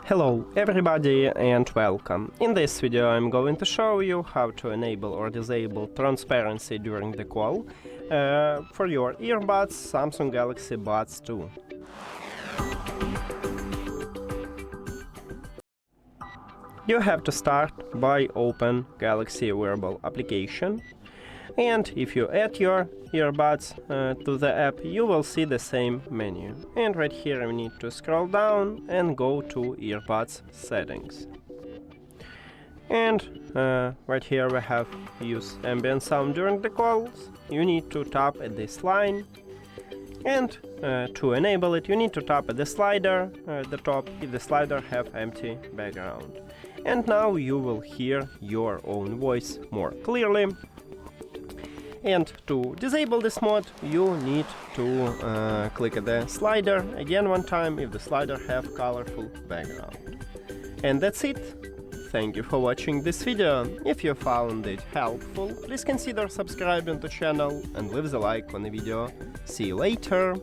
Hello everybody and welcome. In this video I'm going to show you how to enable or disable transparency during the call for your earbuds Samsung Galaxy Buds 2. You have to start by open Galaxy Wearable application, and if you add your earbuds to the app, you will see the same menu. And right here we need to scroll down and go to Earbuds Settings. And right here we have use ambient sound during the calls. You need to tap at this line, and to enable it you need to tap at the slider at the top if the slider have empty background. And now you will hear your own voice more clearly. And to disable this mode, you need to click at the slider again one time if the slider have colorful background. And that's it. Thank you for watching this video. If you found it helpful, please consider subscribing to the channel and leave the like on the video. See you later!